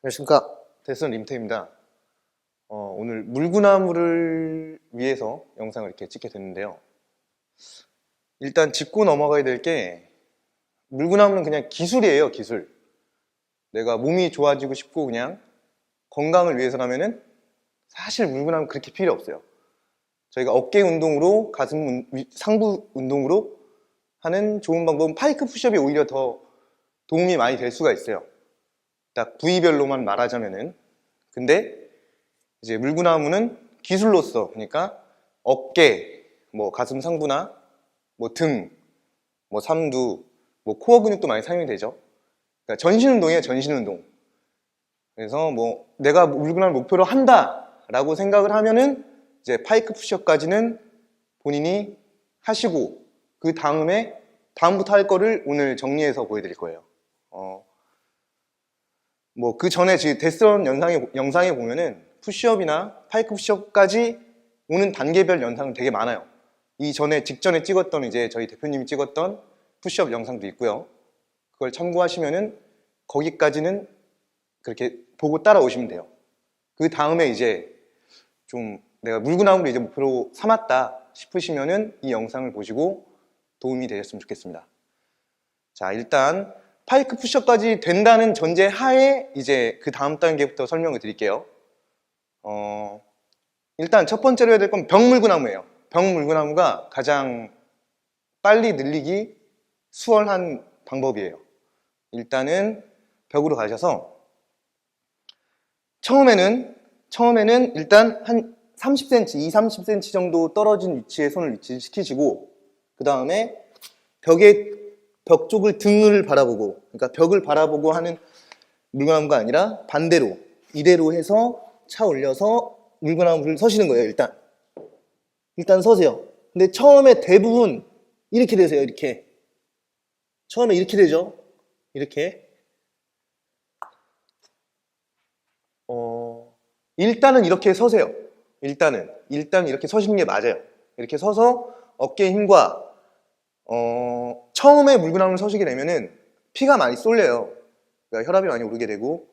안녕하십니까. 데스는 림태입니다. 오늘 물구나무를 위해서 영상을 이렇게 찍게 됐는데요. 일단 짚고 넘어가야 될 게, 물구나무는 그냥 기술이에요, 기술. 내가 몸이 좋아지고 싶고 그냥 건강을 위해서라면은 사실 물구나무는 그렇게 필요 없어요. 저희가 어깨 운동으로, 가슴 상부 운동으로 하는 좋은 방법은 파이크 푸시업이 오히려 더 도움이 많이 될 수가 있어요. 딱 부위별로만 말하자면은. 근데 이제 물구나무는 기술로서, 그러니까 어깨, 뭐 가슴 상부나 뭐 등, 뭐 삼두, 뭐 코어 근육도 많이 사용이 되죠. 그러니까 전신 운동이에요, 전신 운동. 그래서 뭐 내가 물구나무를 목표로 한다라고 생각을 하면은 이제 파이크 푸시업까지는 본인이 하시고, 그 다음부터 할 거를 오늘 정리해서 보여드릴 거예요. 뭐 그 전에 지금 데스런 영상에 보면은 푸시업이나 파이크 푸시업까지 오는 단계별 영상은 되게 많아요. 직전에 찍었던 이제 저희 대표님이 찍었던 푸시업 영상도 있고요. 그걸 참고하시면은 거기까지는 그렇게 보고 따라오시면 돼요. 그 다음에 이제 좀 내가 물구나무를 이제 목표로 삼았다 싶으시면은 이 영상을 보시고 도움이 되셨으면 좋겠습니다. 자, 일단 파이크 푸시업까지 된다는 전제 하에 이제 그 다음 단계부터 설명을 드릴게요. 일단 첫 번째로 해야 될 건 벽물구나무예요. 벽물구나무가 가장 빨리 늘리기 수월한 방법이에요. 일단은 벽으로 가셔서 처음에는 일단 한 30cm, 30cm 정도 떨어진 위치에 손을 위치시키시고, 그 다음에 벽 쪽을 등을 바라보고, 그러니까 벽을 바라보고 하는 물구나무가 아니라 반대로 이대로 해서 차 올려서 물구나무를 서시는 거예요. 일단 서세요. 근데 처음에 대부분 이렇게 되세요. 이렇게 처음에 이렇게 되죠. 이렇게 일단은 이렇게 서세요. 일단 이렇게 서시는 게 맞아요. 이렇게 서서 어깨에 힘과 처음에 물구나무를 서시게 되면은 피가 많이 쏠려요. 그러니까 혈압이 많이 오르게 되고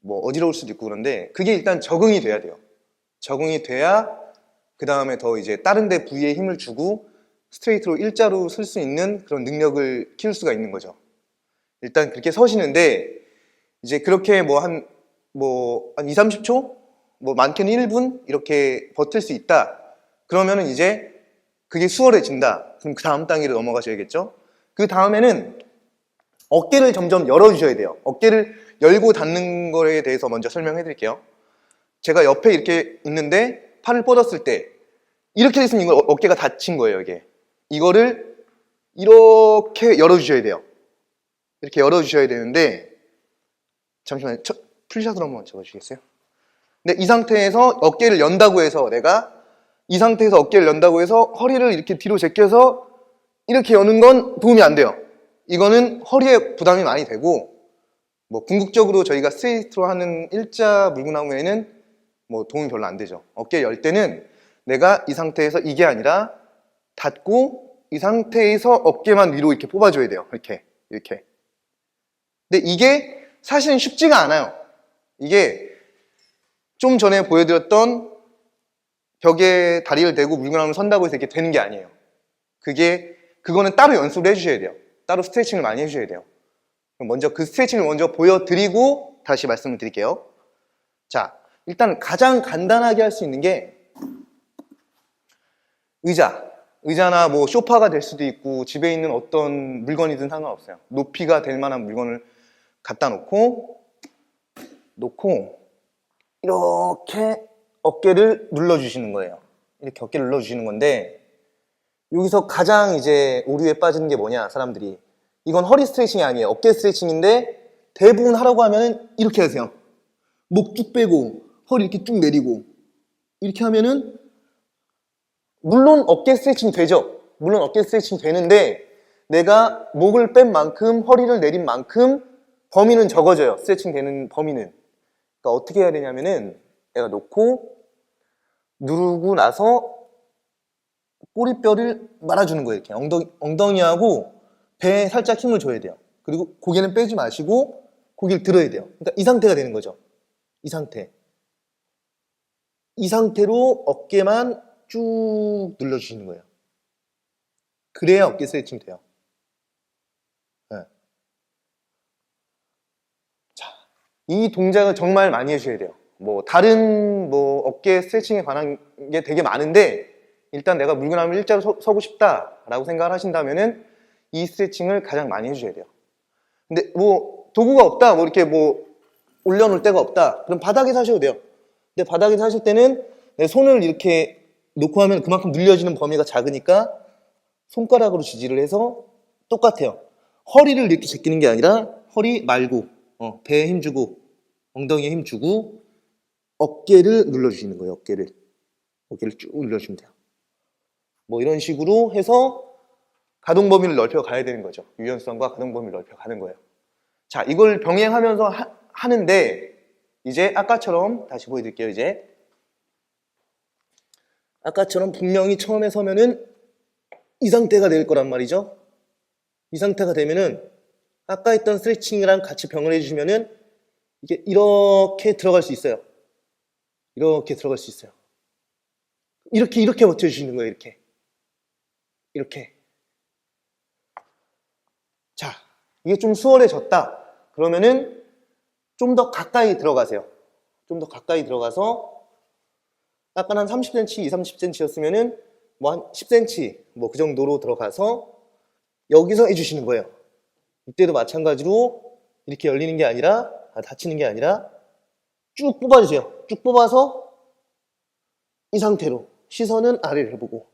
뭐 어지러울 수도 있고, 그런데 그게 일단 적응이 돼야 돼요. 적응이 돼야 그 다음에 더 이제 다른 데 부위에 힘을 주고 스트레이트로 일자로 설 수 있는 그런 능력을 키울 수가 있는 거죠. 일단 그렇게 서시는데, 이제 그렇게 한 2, 30초? 뭐 많게는 1분? 이렇게 버틸 수 있다. 그러면은 이제 그게 수월해진다. 그럼 그 다음 단계로 넘어가셔야겠죠? 그 다음에는 어깨를 점점 열어주셔야 돼요. 어깨를 열고 닫는 거에 대해서 먼저 설명해 드릴게요. 제가 옆에 이렇게 있는데 팔을 뻗었을 때 이렇게 됐으면 이거 어깨가 닫힌 거예요, 이게. 이거를 이렇게 열어주셔야 돼요. 이렇게 열어주셔야 되는데, 잠시만요. 풀샷으로 한번 적어주시겠어요? 근데 이 상태에서 어깨를 연다고 해서 허리를 이렇게 뒤로 제껴서 이렇게 여는 건 도움이 안 돼요. 이거는 허리에 부담이 많이 되고, 뭐 궁극적으로 저희가 스트레이트로 하는 일자 물구나무에는 뭐 도움이 별로 안 되죠. 어깨 열 때는 내가 이 상태에서 이게 아니라 닫고 이 상태에서 어깨만 위로 이렇게 뽑아줘야 돼요. 이렇게. 근데 이게 사실은 쉽지가 않아요. 이게 좀 전에 보여드렸던 벽에 다리를 대고 물구나무를 선다고 해서 이렇게 되는 게 아니에요. 그거는 따로 연습을 해주셔야 돼요. 따로 스트레칭을 많이 해주셔야 돼요. 그럼 먼저 그 스트레칭을 먼저 보여드리고 다시 말씀을 드릴게요. 자, 일단 가장 간단하게 할 수 있는 게 의자나 뭐 소파가 될 수도 있고, 집에 있는 어떤 물건이든 상관없어요. 높이가 될 만한 물건을 갖다 놓고 이렇게 어깨를 눌러주시는 거예요. 이렇게 어깨를 눌러주시는 건데, 여기서 가장 이제 오류에 빠지는 게 뭐냐, 사람들이. 이건 허리 스트레칭이 아니에요. 어깨 스트레칭인데, 대부분 하라고 하면은 이렇게 하세요. 목 쭉 빼고 허리 이렇게 쭉 내리고 이렇게 하면은 물론 어깨 스트레칭 되죠. 물론 어깨 스트레칭 되는데, 내가 목을 뺀 만큼, 허리를 내린 만큼 범위는 적어져요. 스트레칭 되는 범위는. 그러니까 어떻게 해야 되냐면은, 내가 놓고 누르고 나서 꼬리뼈를 말아주는 거예요. 이렇게 엉덩이하고 배에 살짝 힘을 줘야 돼요. 그리고 고개는 빼지 마시고 고개를 들어야 돼요. 그러니까 이 상태가 되는 거죠. 이 상태. 이 상태로 어깨만 쭉 눌러주시는 거예요. 그래야 어깨 스트레칭 돼요. 네. 자, 이 동작을 정말 많이 해주셔야 돼요. 뭐 다른 뭐 어깨 스트레칭에 관한 게 되게 많은데 일단 내가 물구나무 일자로 서고 싶다라고 생각을 하신다면은 이 스트레칭을 가장 많이 해주셔야 돼요. 근데 뭐 도구가 없다, 뭐 이렇게 뭐 올려놓을 데가 없다, 그럼 바닥에서 하셔도 돼요. 근데 바닥에서 하실 때는 내 손을 이렇게 놓고 하면 그만큼 눌려지는 범위가 작으니까 손가락으로 지지를 해서 똑같아요. 허리를 이렇게 제끼는 게 아니라 허리 말고 배에 힘주고 엉덩이에 힘주고 어깨를 눌러주시는 거예요. 어깨를 쭉 눌러주시면 돼요. 뭐 이런 식으로 해서 가동 범위를 넓혀 가야 되는 거죠. 유연성과 가동 범위를 넓혀 가는 거예요. 자, 이걸 병행하면서 하는데 이제 아까처럼 다시 보여드릴게요. 이제 아까처럼 분명히 처음에 서면은 이 상태가 될 거란 말이죠. 이 상태가 되면은 아까 했던 스트레칭이랑 같이 병을 해주시면은 이게 이렇게 들어갈 수 있어요. 이렇게 들어갈 수 있어요. 이렇게 버텨주시는 거예요. 이렇게. 자, 이게 좀 수월해졌다. 그러면은 좀 더 가까이 들어가세요. 좀 더 가까이 들어가서 아까 한 30cm, 20, 30cm였으면은 뭐 한 10cm 뭐 그 정도로 들어가서 여기서 해주시는 거예요. 이때도 마찬가지로 이렇게 열리는 게 아니라 닫히는 게 아니라 쭉 뽑아주세요. 쭉 뽑아서 이 상태로 시선은 아래를 보고.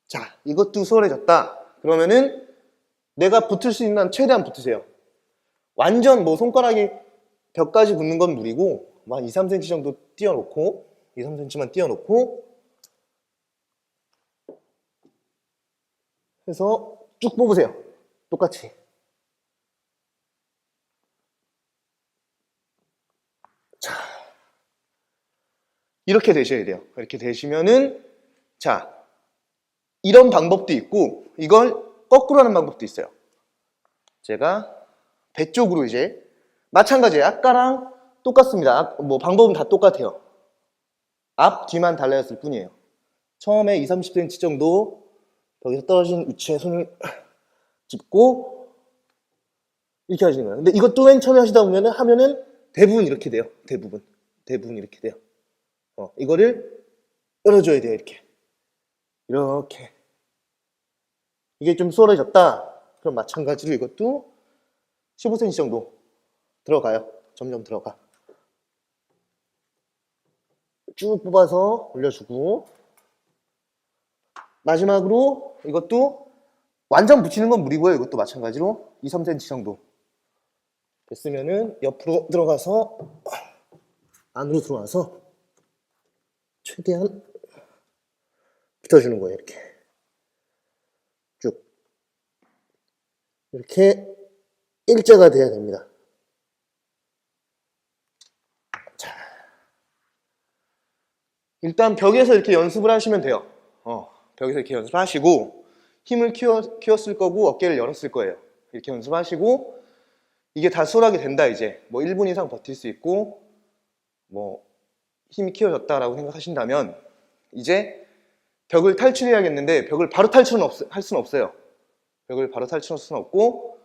자, 이것도 수월해졌다. 그러면은 내가 붙을 수 있는 한 최대한 붙으세요. 완전 뭐 손가락이 벽까지 붙는 건 무리고 뭐 한 2, 3cm 정도 띄워놓고 2, 3cm만 띄워놓고 해서 쭉 뽑으세요. 똑같이. 자, 이렇게 되셔야 돼요. 이렇게 되시면은 자, 이런 방법도 있고 이걸 거꾸로 하는 방법도 있어요. 제가 배 쪽으로 이제 마찬가지예요. 아까랑 똑같습니다. 뭐 방법은 다 똑같아요. 앞, 뒤만 달라졌을 뿐이에요. 처음에 20, 30cm 정도 벽에서 떨어진 위치에 손을 짚고 이렇게 하시는 거예요. 근데 이것도 맨 처음에 하시다 보면은 하면은 대부분 이렇게 돼요. 대부분 이렇게 돼요. 이거를 열어줘야 돼요. 이렇게. 이게 좀 수월해졌다. 그럼 마찬가지로 이것도 15cm 정도 들어가요. 점점 들어가. 쭉 뽑아서 올려주고 마지막으로 이것도 완전 붙이는 건 무리고요. 이것도 마찬가지로 2, 3cm 정도 됐으면은 옆으로 들어가서 안으로 들어와서 최대한 붙여주는 거예요. 이렇게 쭉 이렇게 일자가 돼야 됩니다. 자, 일단 벽에서 이렇게 연습을 하시면 돼요. 벽에서 이렇게 연습을 하시고 힘을 키웠을 거고 어깨를 열었을 거예요. 이렇게 연습하시고 이게 다 수월하게 된다. 이제 뭐 1분 이상 버틸 수 있고 뭐 힘이 키워졌다라고 생각하신다면 이제 벽을 탈출해야겠는데 벽을 바로 할 수는 없어요. 벽을 바로 탈출할 수는 없고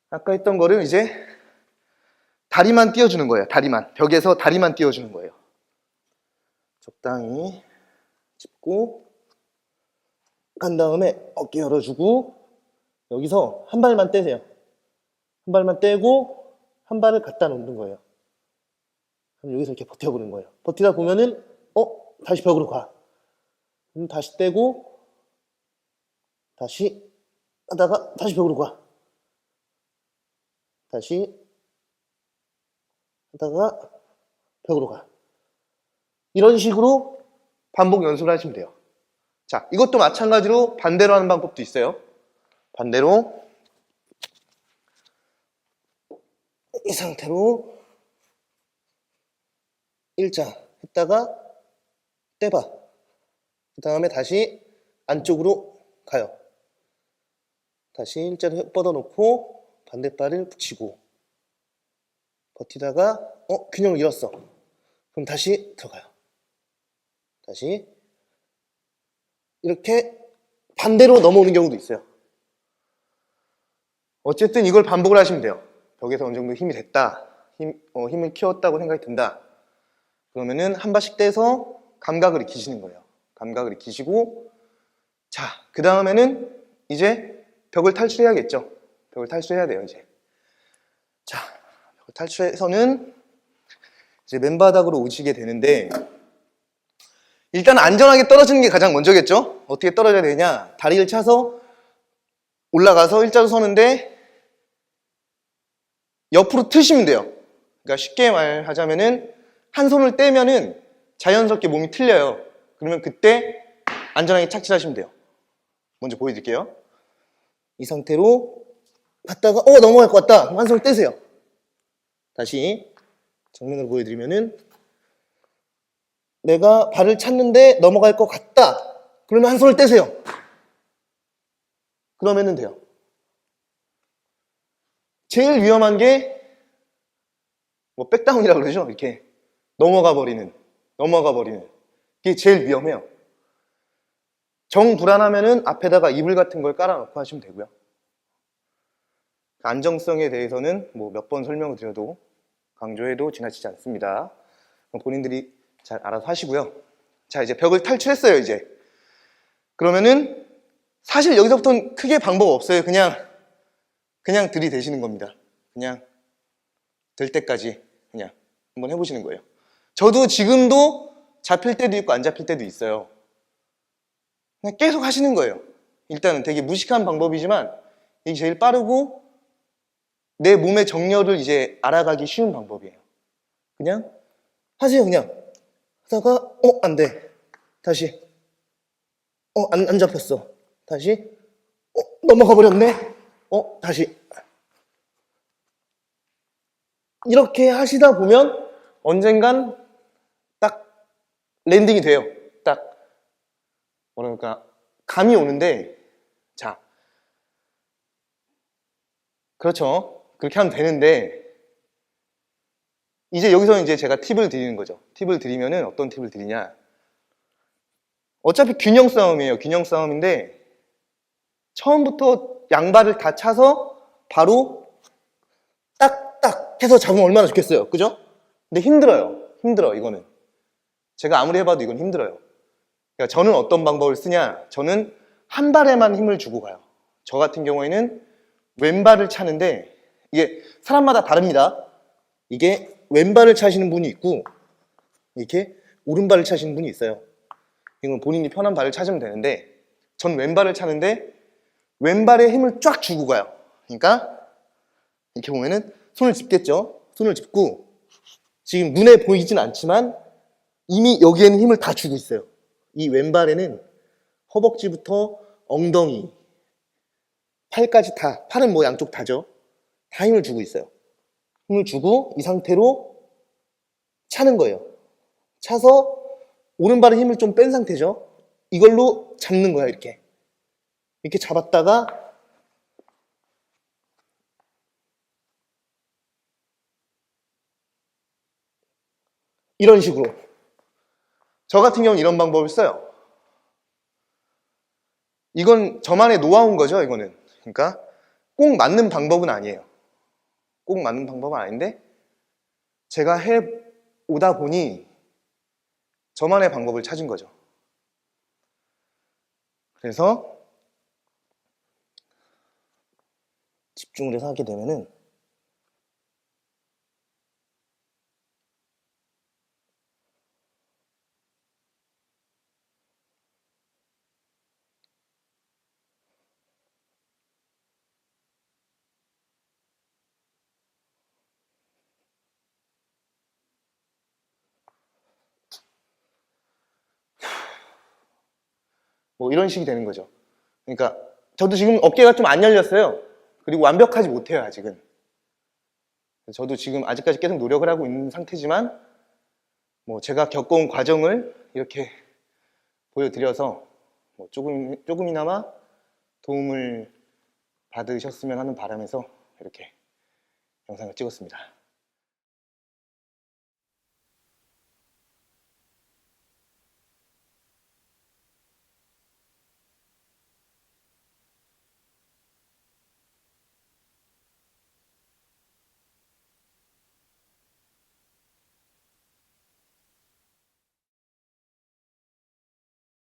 아까 했던 거를 이제 다리만 띄워주는 거예요. 벽에서 다리만 띄워주는 거예요. 적당히 짚고 간 다음에 어깨 열어주고 여기서 한 발만 떼세요. 한 발만 떼고 한 발을 갖다 놓는 거예요. 그럼 여기서 이렇게 버텨보는 거예요. 버티다 보면은 다시 벽으로 가. 그럼 다시 떼고 다시 하다가 다시 벽으로 가. 다시 하다가 벽으로 가. 이런 식으로 반복 연습을 하시면 돼요. 자, 이것도 마찬가지로 반대로 하는 방법도 있어요. 반대로 이 상태로 일자 했다가 떼봐. 그 다음에 다시 안쪽으로 가요. 다시 일자로 뻗어놓고 반대발을 붙이고 버티다가 균형을 잃었어. 그럼 다시 들어가요. 다시 이렇게 반대로 넘어오는 경우도 있어요. 어쨌든 이걸 반복을 하시면 돼요. 벽에서 어느 정도 힘이 됐다. 힘을 키웠다고 생각이 든다. 그러면은 한 발씩 떼서 감각을 익히시는 거예요. 감각을 익히시고, 자, 그 다음에는 이제 벽을 탈출해야겠죠. 벽을 탈출해야 돼요, 이제. 자, 벽을 탈출해서는 이제 맨바닥으로 오시게 되는데, 일단 안전하게 떨어지는 게 가장 먼저겠죠? 어떻게 떨어져야 되냐? 다리를 차서 올라가서 일자로 서는데, 옆으로 트시면 돼요. 그러니까 쉽게 말하자면은, 한 손을 떼면은 자연스럽게 몸이 틀려요. 그러면 그때 안전하게 착지하시면 돼요. 먼저 보여드릴게요. 이 상태로 갔다가 넘어갈 것 같다. 그럼 한 손을 떼세요. 다시 정면으로 보여드리면은 내가 발을 찼는데 넘어갈 것 같다. 그러면 한 손을 떼세요. 그러면은 돼요. 제일 위험한 게 뭐 백다운이라고 그러죠. 이렇게 넘어가 버리는. 그게 제일 위험해요. 정 불안하면은 앞에다가 이불 같은 걸 깔아놓고 하시면 되고요. 안정성에 대해서는 뭐 몇 번 설명을 드려도 강조해도 지나치지 않습니다. 본인들이 잘 알아서 하시고요. 자, 이제 벽을 탈출했어요, 이제. 그러면은 사실 여기서부터는 크게 방법 없어요. 그냥 들이대시는 겁니다. 그냥 될 때까지 그냥 한번 해보시는 거예요. 저도 지금도 잡힐 때도 있고 안 잡힐 때도 있어요. 그냥 계속 하시는 거예요. 일단은 되게 무식한 방법이지만 이게 제일 빠르고 내 몸의 정렬을 이제 알아가기 쉬운 방법이에요. 그냥 하세요. 그냥 하다가 안 돼. 다시 안 잡혔어. 다시 넘어가 버렸네. 다시 이렇게 하시다 보면 언젠간 딱 랜딩이 돼요. 딱 뭐랄까 감이 오는데, 자, 그렇죠. 그렇게 하면 되는데 이제 여기서 이제 제가 팁을 드리는 거죠. 팁을 드리면은 어떤 팁을 드리냐? 어차피 균형 싸움이에요. 균형 싸움인데 처음부터 양발을 다 차서 바로 딱딱 해서 잡으면 얼마나 좋겠어요. 그죠? 근데 힘들어요. 이거는. 제가 아무리 해봐도 이건 힘들어요. 그러니까 저는 어떤 방법을 쓰냐? 저는 한 발에만 힘을 주고 가요. 저 같은 경우에는 왼발을 차는데 이게 사람마다 다릅니다. 이게 왼발을 차시는 분이 있고 이렇게 오른발을 차시는 분이 있어요. 이건 본인이 편한 발을 찾으면 되는데 전 왼발을 차는데 왼발에 힘을 쫙 주고 가요. 그러니까 이렇게 보면은 손을 짚겠죠. 손을 짚고 지금 눈에 보이진 않지만 이미 여기에는 힘을 다 주고 있어요. 이 왼발에는 허벅지부터 엉덩이, 팔까지 다, 팔은 뭐 양쪽 다죠. 다 힘을 주고 있어요. 힘을 주고 이 상태로 차는 거예요. 차서 오른발에 힘을 좀 뺀 상태죠. 이걸로 잡는 거야, 이렇게. 이렇게 잡았다가 이런 식으로. 저 같은 경우는 이런 방법을 써요. 이건 저만의 노하우인 거죠, 이거는. 그러니까 꼭 맞는 방법은 아니에요. 꼭 맞는 방법은 아닌데 제가 해 오다 보니 저만의 방법을 찾은 거죠. 그래서 집중을 해서 하게 되면은 뭐 이런 식이 되는 거죠. 그러니까 저도 지금 어깨가 좀 안 열렸어요. 그리고 완벽하지 못해요, 아직은. 저도 지금 아직까지 계속 노력을 하고 있는 상태지만 뭐 제가 겪어온 과정을 이렇게 보여드려서 뭐 조금이나마 도움을 받으셨으면 하는 바람에서 이렇게 영상을 찍었습니다.